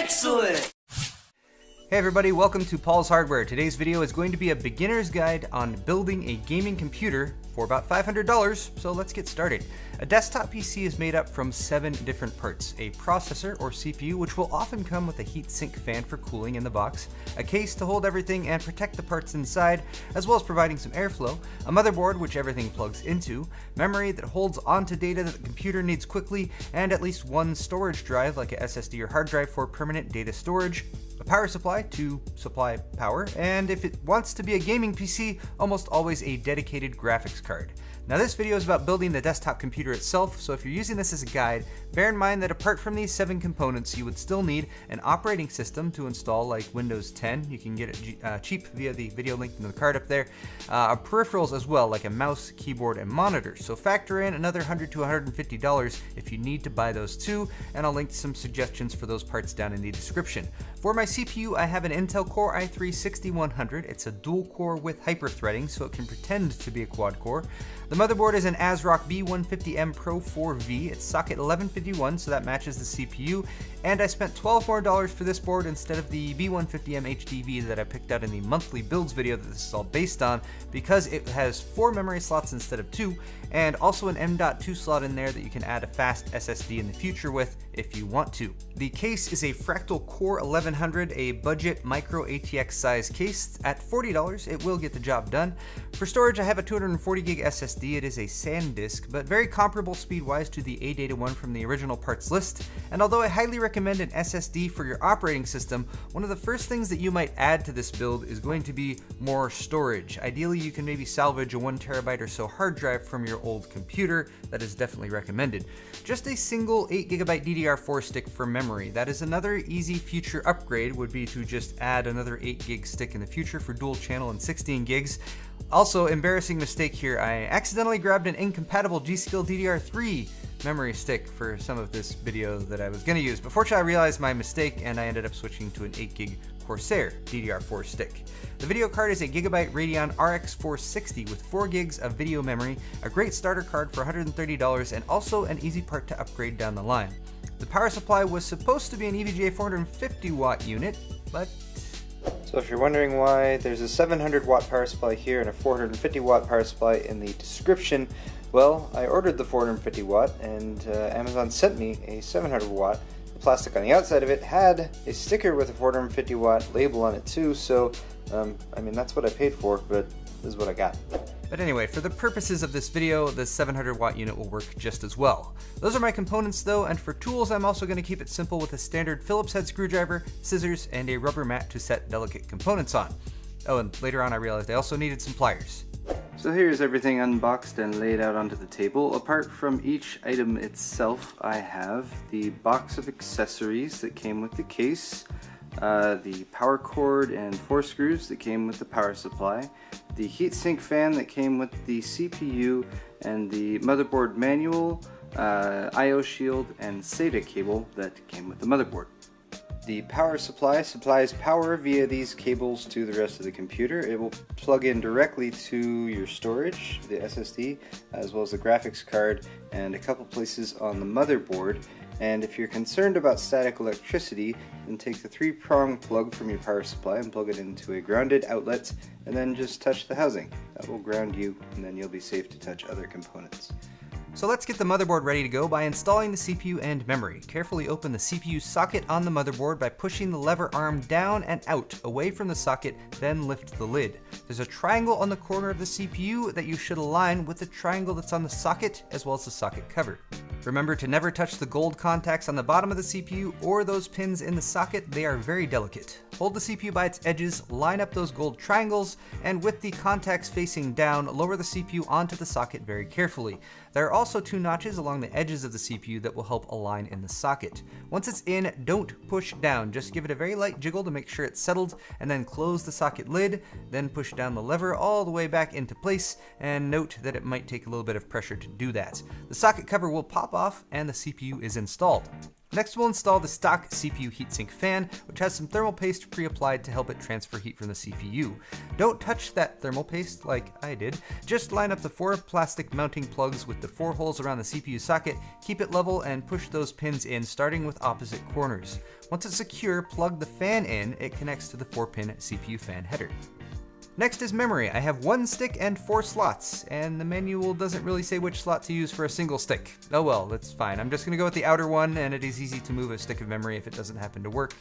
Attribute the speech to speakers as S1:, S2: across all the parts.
S1: Excellent!
S2: Hey everybody, welcome to Paul's Hardware. Today's video is going to be a beginner's guide on building a gaming computer for about $500, so let's get started. A desktop PC is made up from 7 different parts: a processor or CPU, which will often come with a heatsink fan for cooling in the box, a case to hold everything and protect the parts inside, as well as providing some airflow, a motherboard which everything plugs into, memory that holds onto data that the computer needs quickly, and at least one storage drive like a SSD or hard drive for permanent data storage, a power supply to supply power, and if it wants to be a gaming PC, almost always a dedicated graphics card. Now this video is about building the desktop computer itself, so if you're using this as a guide, bear in mind that apart from these 7 components, you would still need an operating system to install, like Windows 10. You can get it cheap via the video link in the card up there. Peripherals as well, like a mouse, keyboard, and monitor. So factor in another $100 to $150 if you need to buy those too, and I'll link some suggestions for those parts down in the description. For my CPU, I have an Intel Core i3-6100. It's a dual core with hyper-threading, so it can pretend to be a quad core. The motherboard is an ASRock B150M Pro 4V. It's socket 1151, so that matches the CPU. And I spent $12 more for this board instead of the B150M HDV that I picked out in the monthly builds video that this is all based on, because it has 4 memory slots instead of 2, and also an M.2 slot in there that you can add a fast SSD in the future with if you want to. The case is a Fractal Core 1100, a budget micro ATX size case. At $40, it will get the job done. For storage, I have a 240 gig SSD. It is a SanDisk, but very comparable speed-wise to the ADATA one from the original parts list. And although I highly recommend an SSD for your operating system, one of the first things that you might add to this build is going to be more storage. Ideally, you can maybe salvage a 1 terabyte or so hard drive from your old computer. That is definitely recommended. Just a single 8 gigabyte DDR4 stick for memory. That is another easy future upgrade, would be to just add another 8 gig stick in the future for dual channel and 16 gigs. Also, embarrassing mistake here, I accidentally grabbed an incompatible G.Skill DDR3 memory stick for some of this video that I was going to use, but fortunately I realized my mistake and I ended up switching to an 8 gig Corsair DDR4 stick. The video card is a Gigabyte Radeon RX 460 with 4 gigs of video memory, a great starter card for $130, and also an easy part to upgrade down the line. The power supply was supposed to be an EVGA 450 watt unit, but... So if you're wondering why there's a 700 watt power supply here and a 450 watt power supply in the description, well, I ordered the 450 watt and Amazon sent me a 700 watt. The plastic on the outside of it had a sticker with a 450 watt label on it too, so I mean, that's what I paid for, but this is what I got. But anyway, for the purposes of this video, the 700 watt unit will work just as well. Those are my components though, and for tools I'm also going to keep it simple with a standard Phillips head screwdriver, scissors, and a rubber mat to set delicate components on. Oh, and later on I realized I also needed some pliers. So here's everything unboxed and laid out onto the table. Apart from each item itself, I have the box of accessories that came with the case, the power cord and 4 screws that came with the power supply, the heatsink fan that came with the CPU, and the motherboard manual, I/O shield, and SATA cable that came with the motherboard. The power supply supplies power via these cables to the rest of the computer. It will plug in directly to your storage, the SSD, as well as the graphics card, and a couple places on the motherboard. And if you're concerned about static electricity, then take the 3-prong plug from your power supply and plug it into a grounded outlet, and then just touch the housing. That will ground you, and then you'll be safe to touch other components. So let's get the motherboard ready to go by installing the CPU and memory. Carefully open the CPU socket on the motherboard by pushing the lever arm down and out, away from the socket, then lift the lid. There's a triangle on the corner of the CPU that you should align with the triangle that's on the socket, as well as the socket cover. Remember to never touch the gold contacts on the bottom of the CPU or those pins in the socket. They are very delicate. Hold the CPU by its edges, line up those gold triangles, and with the contacts facing down, lower the CPU onto the socket very carefully. There are also 2 notches along the edges of the CPU that will help align in the socket. Once it's in, don't push down, just give it a very light jiggle to make sure it's settled, and then close the socket lid, then push down the lever all the way back into place, and note that it might take a little bit of pressure to do that. The socket cover will pop off and the CPU is installed. Next, we'll install the stock CPU heatsink fan, which has some thermal paste pre-applied to help it transfer heat from the CPU. Don't touch that thermal paste like I did. Just line up the 4 plastic mounting plugs with the 4 holes around the CPU socket, keep it level, and push those pins in, starting with opposite corners. Once it's secure, plug the fan in. It connects to the 4-pin CPU fan header. Next is memory. I have 1 stick and 4 slots, and the manual doesn't really say which slot to use for a single stick. Oh well, that's fine. I'm just gonna go with the outer one, and it is easy to move a stick of memory if it doesn't happen to work.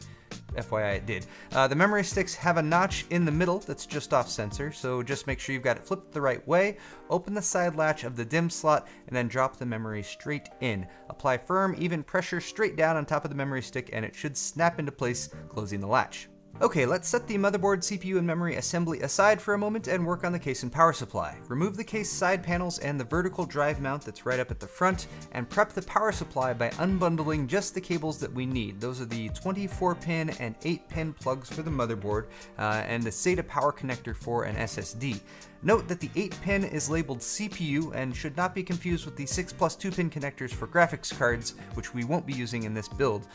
S2: FYI, it did. The memory sticks have a notch in the middle that's just off center, so just make sure you've got it flipped the right way. Open the side latch of the DIMM slot, and then drop the memory straight in. Apply firm, even pressure straight down on top of the memory stick, and it should snap into place, closing the latch. Okay, let's set the motherboard, CPU, and memory assembly aside for a moment and work on the case and power supply. Remove the case side panels and the vertical drive mount that's right up at the front, and prep the power supply by unbundling just the cables that we need. Those are the 24-pin and 8-pin plugs for the motherboard, and the SATA power connector for an SSD. Note that the 8-pin is labeled CPU and should not be confused with the 6+2-pin connectors for graphics cards, which we won't be using in this build.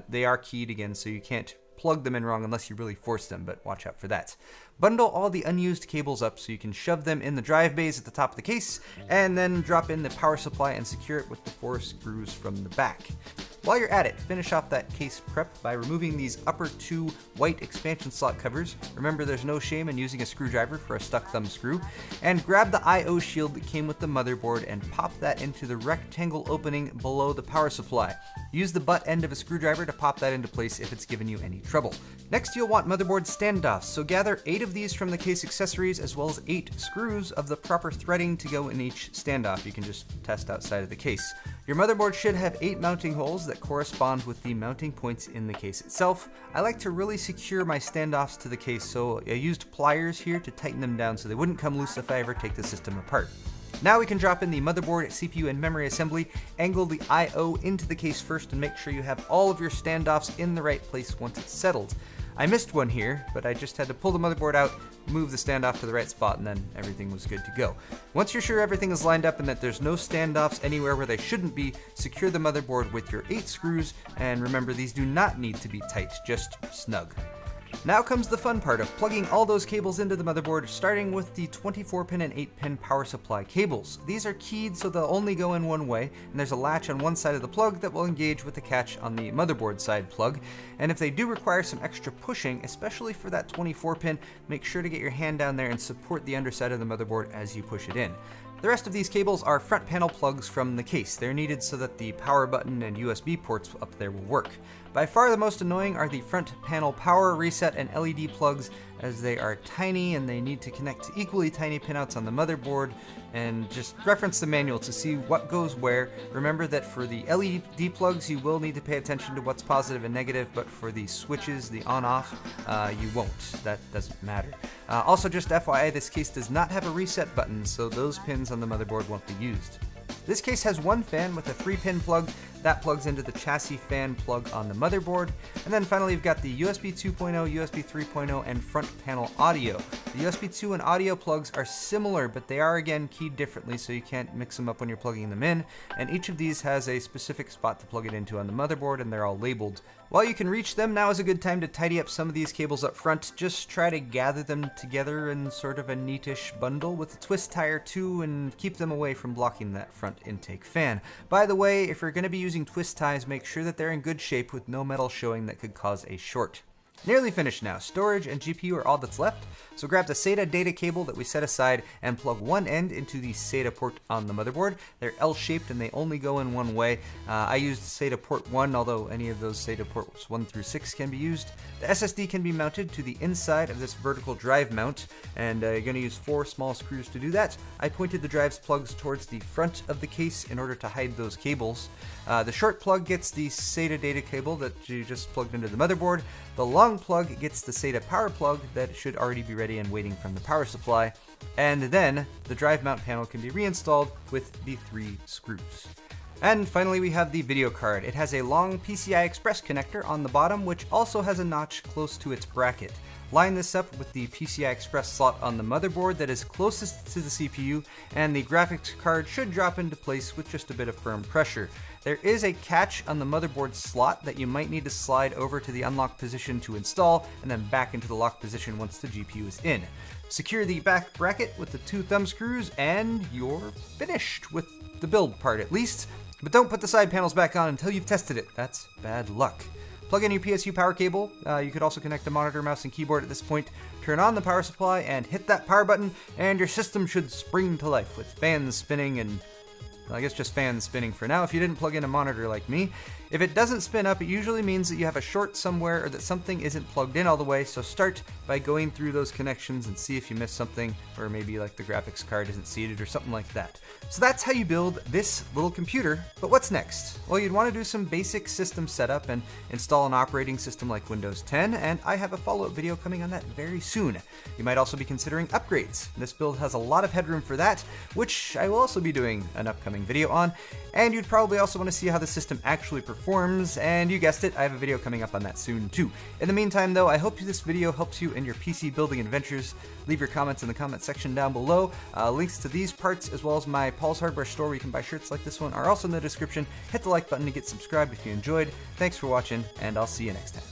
S2: They are keyed again, so you can't plug them in wrong unless you really force them, but watch out for that. Bundle all the unused cables up so you can shove them in the drive bays at the top of the case, and then drop in the power supply and secure it with the 4 screws from the back. While you're at it, finish off that case prep by removing these upper 2 white expansion slot covers. Remember, there's no shame in using a screwdriver for a stuck thumb screw. And grab the I/O shield that came with the motherboard and pop that into the rectangle opening below the power supply. Use the butt end of a screwdriver to pop that into place if it's given you any trouble. Next, you'll want motherboard standoffs, so gather 8 of these from the case accessories, as well as 8 screws of the proper threading to go in each standoff. You can just test outside of the case. Your motherboard should have 8 mounting holes that correspond with the mounting points in the case itself. I like to really secure my standoffs to the case, so I used pliers here to tighten them down so they wouldn't come loose if I ever take the system apart. Now we can drop in the motherboard, CPU, and memory assembly. Angle the I/O into the case first and make sure you have all of your standoffs in the right place once it's settled. I missed one here, but I just had to pull the motherboard out, move the standoff to the right spot, and then everything was good to go. Once you're sure everything is lined up and that there's no standoffs anywhere where they shouldn't be, secure the motherboard with your 8 screws, and remember, these do not need to be tight, just snug. Now comes the fun part of plugging all those cables into the motherboard, starting with the 24-pin and 8-pin power supply cables. These are keyed so they'll only go in one way, and there's a latch on one side of the plug that will engage with the catch on the motherboard side plug. And if they do require some extra pushing, especially for that 24-pin, make sure to get your hand down there and support the underside of the motherboard as you push it in. The rest of these cables are front panel plugs from the case. They're needed so that the power button and USB ports up there will work. By far the most annoying are the front panel power, reset, and LED plugs, as they are tiny and they need to connect to equally tiny pinouts on the motherboard. And just reference the manual to see what goes where. Remember that for the LED plugs you will need to pay attention to what's positive and negative, but for the switches, the on-off, you won't. That doesn't matter. Also, just FYI, this case does not have a reset button, so those pins on the motherboard won't be used. This case has one fan with a 3-pin plug that plugs into the chassis fan plug on the motherboard. And then finally, you've got the USB 2.0, USB 3.0, and front panel audio. The USB 2 and audio plugs are similar, but they are again keyed differently, so you can't mix them up when you're plugging them in. And each of these has a specific spot to plug it into on the motherboard, and they're all labeled. While you can reach them, now is a good time to tidy up some of these cables up front. Just try to gather them together in sort of a neatish bundle with a twist tie or two, and keep them away from blocking that front intake fan. By the way, if you're going to be using twist ties, make sure that they're in good shape with no metal showing that could cause a short. Nearly finished now. Storage and GPU are all that's left, so grab the SATA data cable that we set aside and plug one end into the SATA port on the motherboard. They're L-shaped and they only go in one way. I used SATA port 1, although any of those SATA ports 1 through 6 can be used. The SSD can be mounted to the inside of this vertical drive mount, and you're going to use 4 small screws to do that. I pointed the drive's plugs towards the front of the case in order to hide those cables. The short plug gets the SATA data cable that you just plugged into the motherboard. The long plug gets the SATA power plug that should already be ready and waiting from the power supply. And then the drive mount panel can be reinstalled with the 3 screws. And finally, we have the video card. It has a long PCI Express connector on the bottom, which also has a notch close to its bracket. Line this up with the PCI Express slot on the motherboard that is closest to the CPU, and the graphics card should drop into place with just a bit of firm pressure. There is a catch on the motherboard slot that you might need to slide over to the unlock position to install, and then back into the lock position once the GPU is in. Secure the back bracket with the 2 thumb screws, and you're finished with the build part at least. But don't put the side panels back on until you've tested it. That's bad luck. Plug in your PSU power cable. You could also connect the monitor, mouse, and keyboard at this point. Turn on the power supply and hit that power button, and your system should spring to life with fans spinning and, well, I guess just fans spinning for now if you didn't plug in a monitor like me. If it doesn't spin up, it usually means that you have a short somewhere or that something isn't plugged in all the way, so start by going through those connections and see if you missed something, or maybe like the graphics card isn't seated or something like that. So that's how you build this little computer, but what's next? Well, you'd want to do some basic system setup and install an operating system like Windows 10, and I have a follow-up video coming on that very soon. You might also be considering upgrades. This build has a lot of headroom for that, which I will also be doing an upcoming video on, and you'd probably also want to see how the system actually performs, and you guessed it, I have a video coming up on that soon too. In the meantime though, I hope this video helps you in your PC building adventures. Leave your comments in the comment section down below. Links to these parts as well as my Paul's Hardware store where you can buy shirts like this one are also in the description. Hit the like button to get subscribed if you enjoyed. Thanks for watching, and I'll see you next time.